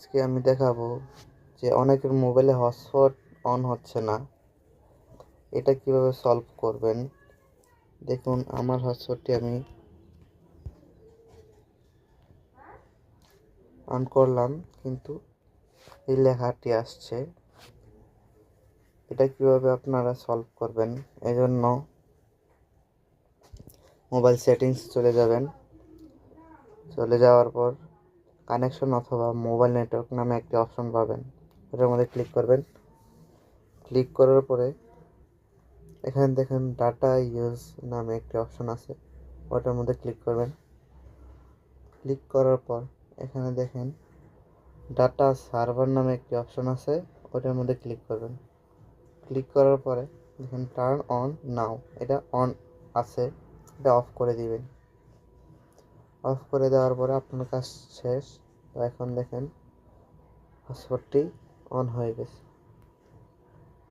আজকে আমি দেখাবো যে অনেকের মোবাইলে হটস্পট অন হচ্ছে না। এটা কিভাবে সলভ করবেন। দেখুন আমার হটস্পটটি আমি অন করলাম, কিন্তু এই লেখাটি আসছে। এটা কিভাবে আপনারা সলভ করবেন, এজন্য মোবাইল সেটিংস চলে যাবেন। চলে যাওয়ার পর কানেকশন অথবা মোবাইল নেটওয়ার্ক নামে একটি অপশন পাবেন, ওটার মধ্যে ক্লিক করবেন। ক্লিক করার পরে এখানে দেখেন ডাটা ইউজ নামে একটি অপশন আছে, ওটার মধ্যে ক্লিক করবেন। ক্লিক করার পর এখানে দেখেন ডাটা সার্ভার নামে একটি অপশন আছে, ওটার মধ্যে ক্লিক করবেন। ক্লিক করার পরে দেখেন টার্ন অন নাও, এটা অন আছে, এটা অফ করে দিবেন। অফ করে দেওয়ার পরে আপনার কাজ শেষ। তো এখন দেখেন হটস্পটটি অন হয়ে গেছে।